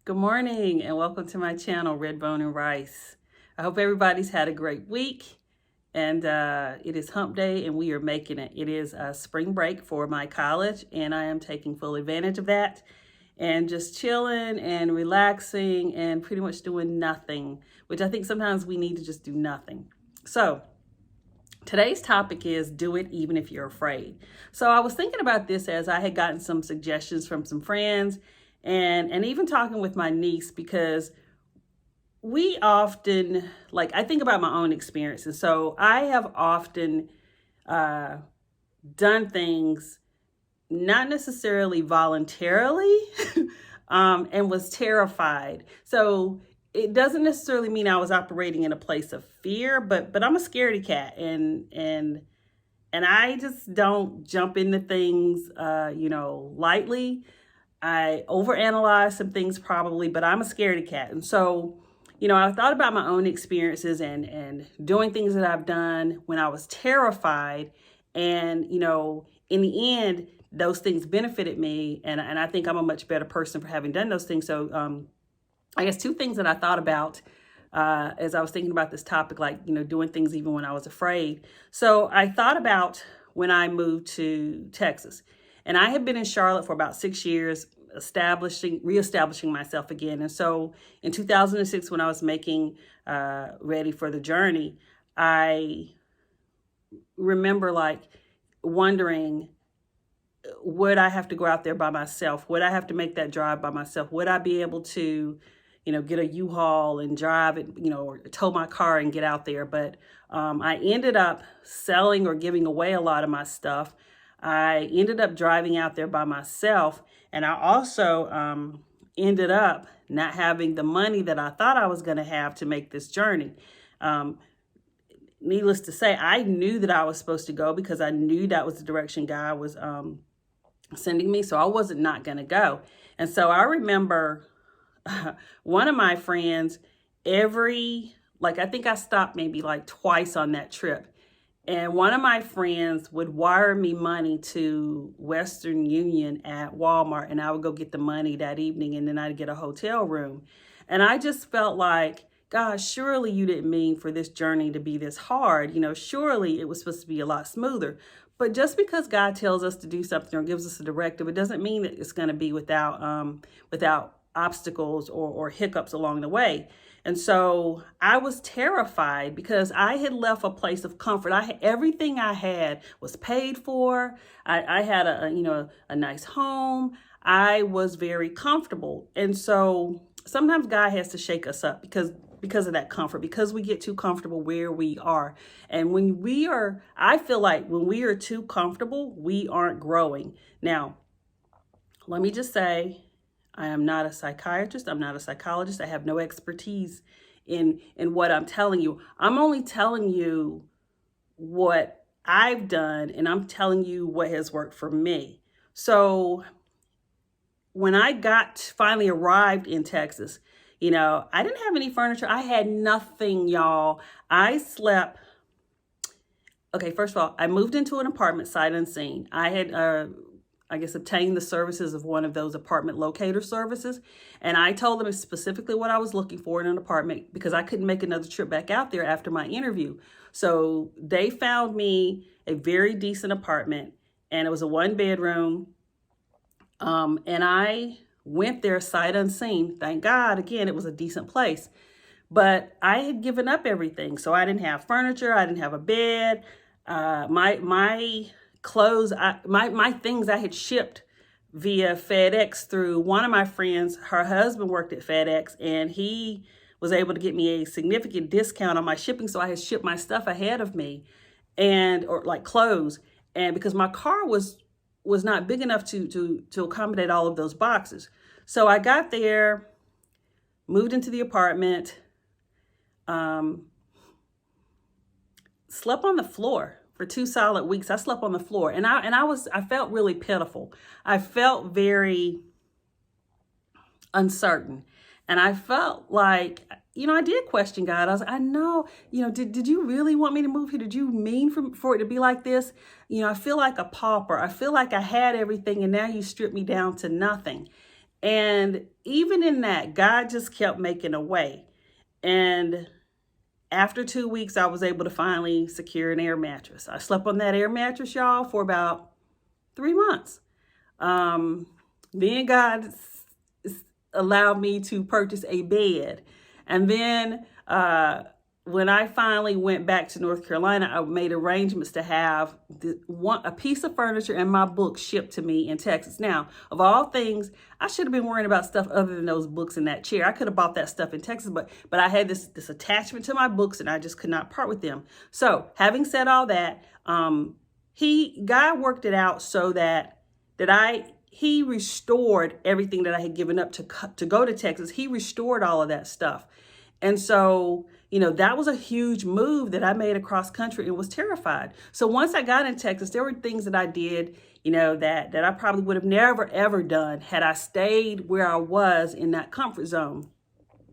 Good morning and welcome to my channel, Red Bone and Rice. I hope everybody's had a great week and it is hump day and we are making it. It is a spring break for my college and I am taking full advantage of that and just chilling and relaxing and pretty much doing nothing, which I think sometimes we need to just do nothing. So today's topic is do it even if you're afraid. So I was thinking about this as I had gotten some suggestions from some friends and even talking with my niece, because we often, I think about my own experiences. So I have often done things not necessarily voluntarily and was terrified. So it doesn't necessarily mean I was operating in a place of fear, but I'm a scaredy cat and I just don't jump into things lightly. I overanalyze some things probably, but I'm a scaredy cat. And so, I thought about my own experiences and doing things that I've done when I was terrified. And, in the end, those things benefited me. And I think I'm a much better person for having done those things. So I guess two things that I thought about as I was thinking about this topic, doing things even when I was afraid. So I thought about when I moved to Texas. And I had been in Charlotte for about 6 years, reestablishing myself again. And so in 2006, when I was making Ready for the Journey, I remember wondering, would I have to go out there by myself? Would I have to make that drive by myself? Would I be able to, get a U-Haul and drive it, or tow my car and get out there? But I ended up selling or giving away a lot of my stuff. I ended up driving out there by myself, and I also ended up not having the money that I thought I was going to have to make this journey. Needless to say, I knew that I was supposed to go because I knew that was the direction God was sending me, so I wasn't not going to go. And so I remember one of my friends, I think I stopped maybe twice on that trip. And one of my friends would wire me money to Western Union at Walmart, and I would go get the money that evening, and then I'd get a hotel room. And I just felt like, gosh, surely you didn't mean for this journey to be this hard. Surely it was supposed to be a lot smoother. But just because God tells us to do something or gives us a directive, it doesn't mean that it's going to be without obstacles or hiccups along the way. And so I was terrified because I had left a place of comfort. Everything I had was paid for. I had a nice home. I was very comfortable. And so sometimes God has to shake us up because of that comfort, because we get too comfortable where we are. And I feel like when we are too comfortable, we aren't growing. Now, let me just say, I am not a psychiatrist. I'm not a psychologist. I have no expertise in what I'm telling you. I'm only telling you what I've done, and I'm telling you what has worked for me. So when I finally arrived in Texas, I didn't have any furniture. I had nothing, y'all. I slept. Okay, first of all, I moved into an apartment sight unseen. I had obtained the services of one of those apartment locator services. And I told them specifically what I was looking for in an apartment because I couldn't make another trip back out there after my interview. So they found me a very decent apartment, and it was a 1-bedroom. And I went there sight unseen. Thank God, again, it was a decent place. But I had given up everything. So I didn't have furniture. I didn't have a bed. My clothes, my things I had shipped via FedEx through one of my friends. Her husband worked at FedEx, and he was able to get me a significant discount on my shipping. So I had shipped my stuff ahead of me, or clothes. And because my car was not big enough to accommodate all of those boxes. So I got there, moved into the apartment, slept on the floor. For 2 solid weeks, I slept on the floor, and I felt really pitiful. I felt very uncertain, and I felt like, I did question God. I was like, I know, did you really want me to move here? Did you mean for it to be like this? I feel like a pauper. I feel like I had everything, and now you stripped me down to nothing. And even in that, God just kept making a way. And after 2 weeks, I was able to finally secure an air mattress. I slept on that air mattress, y'all, for about 3 months. Then God allowed me to purchase a bed. And then when I finally went back to North Carolina, I made arrangements to have a piece of furniture and my books shipped to me in Texas. Now, of all things, I should have been worrying about stuff other than those books and that chair. I could have bought that stuff in Texas, but I had this attachment to my books and I just could not part with them. So having said all that, God worked it out so that he restored everything that I had given up to go to Texas. He restored all of that stuff. And so, that was a huge move that I made across country and was terrified. So once I got in Texas, there were things that I did, that I probably would have never, ever done had I stayed where I was in that comfort zone.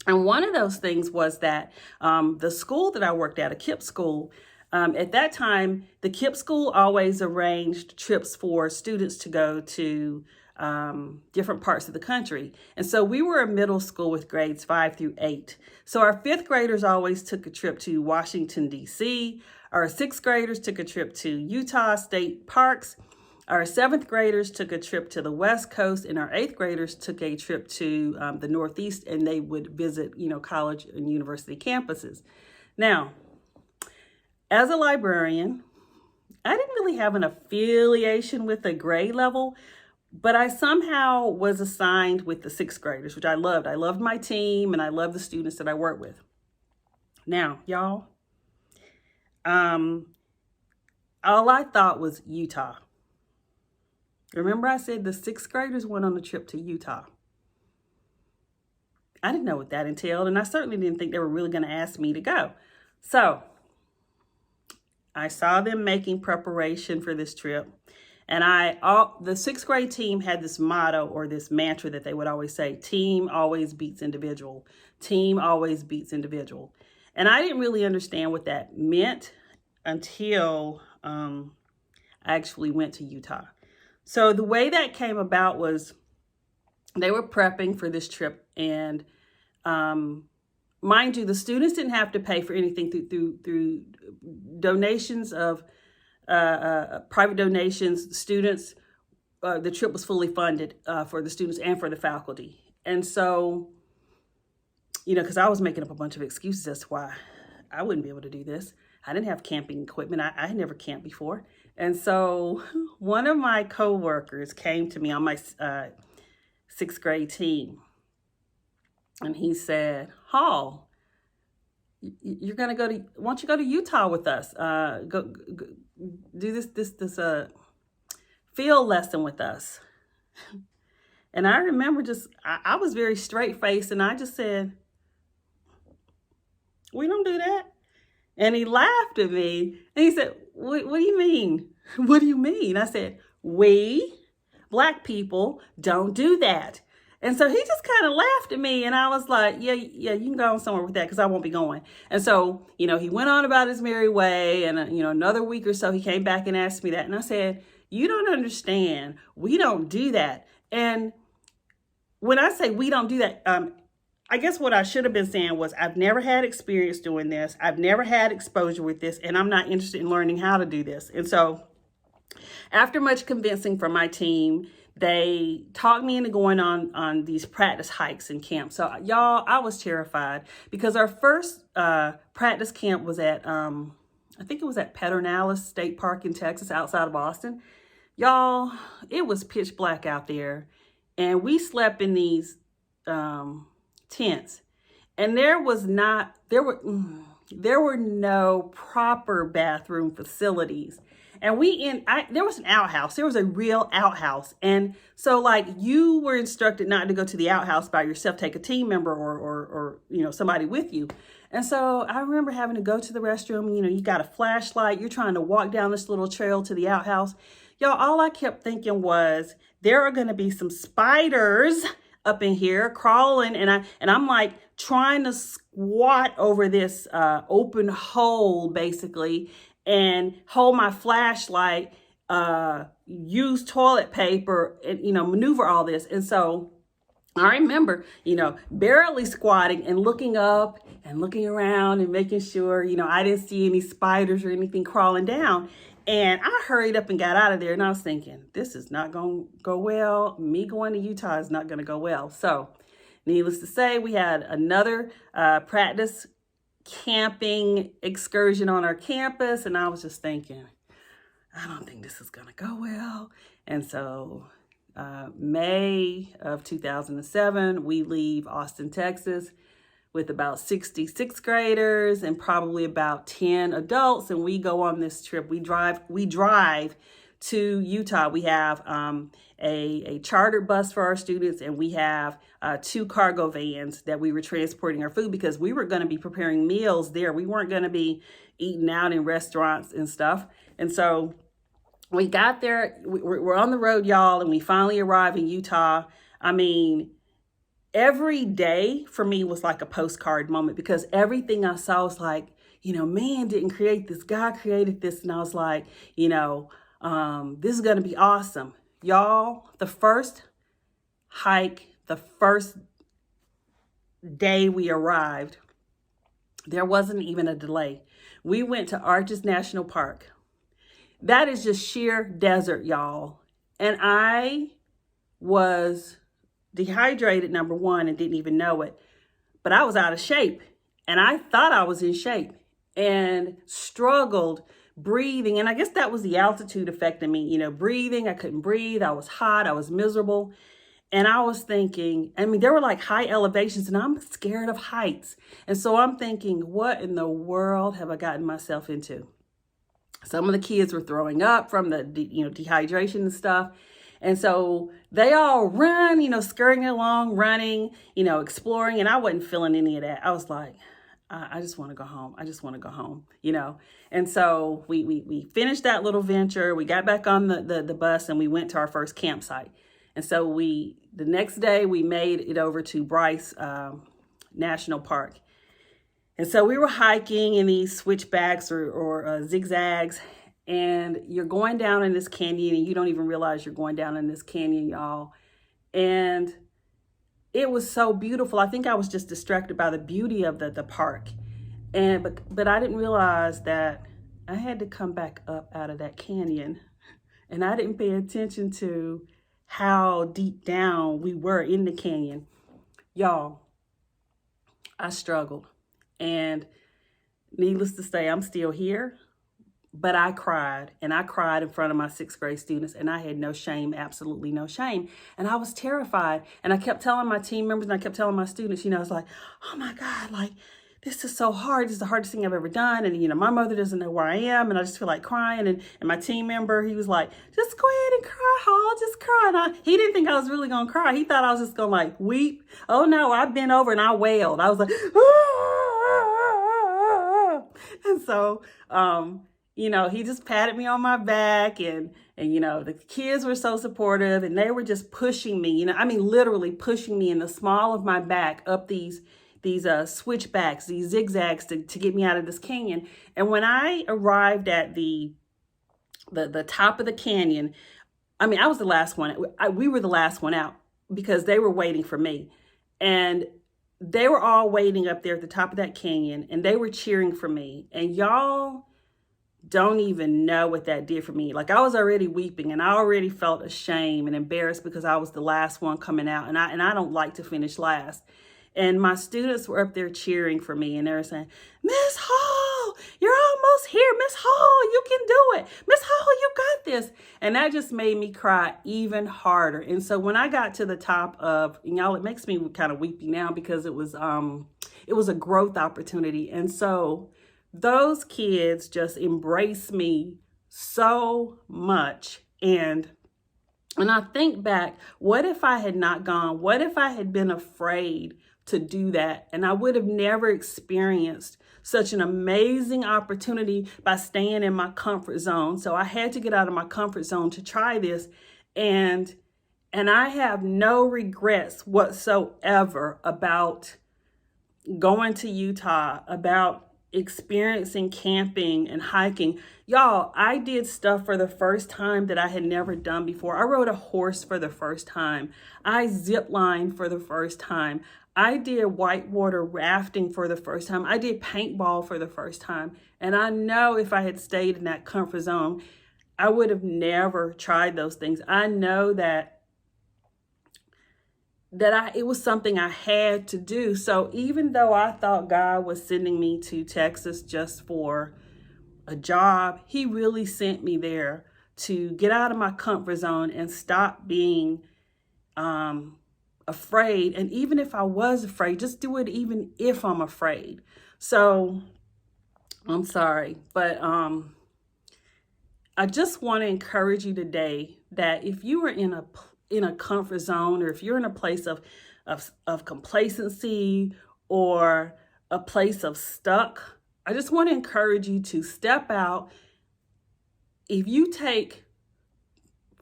And one of those things was that the school that I worked at, a KIPP school, at that time, the KIPP school always arranged trips for students to go to different parts of the country. And so we were a middle school with grades 5 through 8. So our 5th graders always took a trip to Washington, D.C. Our 6th graders took a trip to Utah State Parks. Our 7th graders took a trip to the West Coast, and our 8th graders took a trip to the Northeast, and they would visit, college and university campuses. Now, as a librarian, I didn't really have an affiliation with a grade level, but I somehow was assigned with the 6th graders, which I loved. I loved my team and I loved the students that I worked with. Now, y'all, all I thought was Utah. Remember I said the 6th graders went on a trip to Utah. I didn't know what that entailed, and I certainly didn't think they were really going to ask me to go. So I saw them making preparation for this trip. And the 6th grade team had this motto or this mantra that they would always say, team always beats individual. Team always beats individual. And I didn't really understand what that meant until I actually went to Utah. So the way that came about was they were prepping for this trip. And mind you, the students didn't have to pay for anything through donations of private donations. Students, the trip was fully funded for the students and for the faculty. And so, because I was making up a bunch of excuses as to why I wouldn't be able to do this. I didn't have camping equipment. I had never camped before. And so one of my coworkers came to me on my 6th grade team. And he said, Hall, you're going to why don't you go to Utah with us? Go do this field lesson with us. And I remember I was very straight faced and I just said, we don't do that. And he laughed at me and he said, what do you mean? What do you mean? I said, we Black people don't do that. And so he just kind of laughed at me and I was like, yeah, you can go on somewhere with that because I won't be going. And so, he went on about his merry way and, another week or so he came back and asked me that. And I said, you don't understand. We don't do that. And when I say we don't do that, I guess what I should have been saying was I've never had experience doing this. I've never had exposure with this and I'm not interested in learning how to do this. And so after much convincing from my team, they talked me into going on these practice hikes and camps. So y'all, I was terrified because our first practice camp was at, I think it was at Pedernales State Park in Texas, outside of Austin. Y'all, it was pitch black out there. And we slept in these tents. And there were no proper bathroom facilities. And there was an outhouse. There was a real outhouse. And so you were instructed not to go to the outhouse by yourself, take a team member or somebody with you. And so I remember having to go to the restroom. You got a flashlight. You're trying to walk down this little trail to the outhouse. Y'all, all I kept thinking was there are going to be some spiders up in here crawling. And I'm like trying to squat over this open hole basically and hold my flashlight, use toilet paper and, maneuver all this. And so I remember, barely squatting and looking up and looking around and making sure, I didn't see any spiders or anything crawling down. And I hurried up and got out of there. And I was thinking, this is not going to go well. Me going to Utah is not going to go well. So needless to say, we had another practice camping excursion on our campus. And I was just thinking, I don't think this is going to go well. And so May of 2007, we leave Austin, Texas with about 60 sixth graders and probably about 10 adults. And we go on this trip. We drive to Utah. We have a chartered bus for our students, and we have 2 cargo vans that we were transporting our food because we were going to be preparing meals there. We weren't going to be eating out in restaurants and stuff. And so we got there, we're on the road, y'all, and we finally arrive in Utah. I mean, every day for me was like a postcard moment because everything I saw was like, man didn't create this, God created this. And I was like, this is going to be awesome. Y'all, the first hike, the first day we arrived, there wasn't even a delay. We went to Arches National Park. That is just sheer desert, y'all. And I was dehydrated, number one, and didn't even know it. But I was out of shape. And I thought I was in shape and struggled breathing. And I guess that was the altitude affecting me. Breathing, I couldn't breathe. I was hot. I was miserable. And I was thinking, there were like high elevations and I'm scared of heights. And so I'm thinking, what in the world have I gotten myself into? Some of the kids were throwing up from the dehydration and stuff. And so they all run, scurrying along, running, exploring. And I wasn't feeling any of that. I was like, I just want to go home. I just want to go home, And so we finished that little venture. We got back on the bus and we went to our first campsite. And so the next day we made it over to Bryce National Park. And so we were hiking in these switchbacks or zigzags, and you're going down in this canyon and you don't even realize you're going down in this canyon, y'all. And it was so beautiful. I think I was just distracted by the beauty of the park. But I didn't realize that I had to come back up out of that canyon, and I didn't pay attention to how deep down we were in the canyon. Y'all, I struggled. And needless to say, I'm still here, but I cried, and I cried in front of my 6th grade students, and I had no shame, absolutely no shame. And I was terrified. And I kept telling my team members and I kept telling my students, I was like, oh my God, like, this is so hard. This is the hardest thing I've ever done. And, my mother doesn't know where I am. And I just feel like crying. And my team member, he was like, just go ahead and cry, Hall, just cry. And he didn't think I was really going to cry. He thought I was just going to like weep. Oh no, I bent over and I wailed. I was like, and so, he just patted me on my back and the kids were so supportive and they were just pushing me, literally pushing me in the small of my back up these switchbacks, these zigzags to get me out of this canyon. And when I arrived at the top of the canyon, I was the last one. We were the last one out because they were waiting for me. And they were all waiting up there at the top of that canyon and they were cheering for me. And y'all don't even know what that did for me. Like, I was already weeping and I already felt ashamed and embarrassed because I was the last one coming out. And I don't like to finish last. And my students were up there cheering for me and they were saying, Miss Hall, you're almost here. Miss Hall, you can do it. Miss Hall, you got this. And that just made me cry even harder. And so when I got to the top of, y'all, it makes me kind of weepy now because it was a growth opportunity. And so those kids just embraced me so much. And I think back, what if I had not gone? What if I had been afraid to do that? And I would have never experienced such an amazing opportunity by staying in my comfort zone. So I had to get out of my comfort zone to try this. And I have no regrets whatsoever about going to Utah, about experiencing camping and hiking. Y'all, I did stuff for the first time that I had never done before. I rode a horse for the first time. I zip lined for the first time. I did whitewater rafting for the first time. I did paintball for the first time. And I know if I had stayed in that comfort zone, I would have never tried those things. I know that it was something I had to do. So even though I thought God was sending me to Texas just for a job, he really sent me there to get out of my comfort zone and stop being afraid. And even if I was afraid, just do it even if I'm afraid. So I'm sorry, but I just want to encourage you today that if you are in a comfort zone, or if you're in a place of complacency or a place of stuck, I just want to encourage you to step out. If you take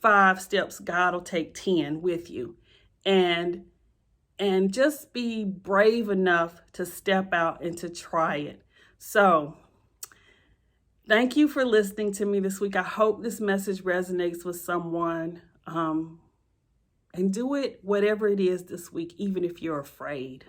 5 steps, God will take 10 with you. And just be brave enough to step out and to try it. So thank you for listening to me this week. I hope this message resonates with someone. And do it, whatever it is this week, even if you're afraid.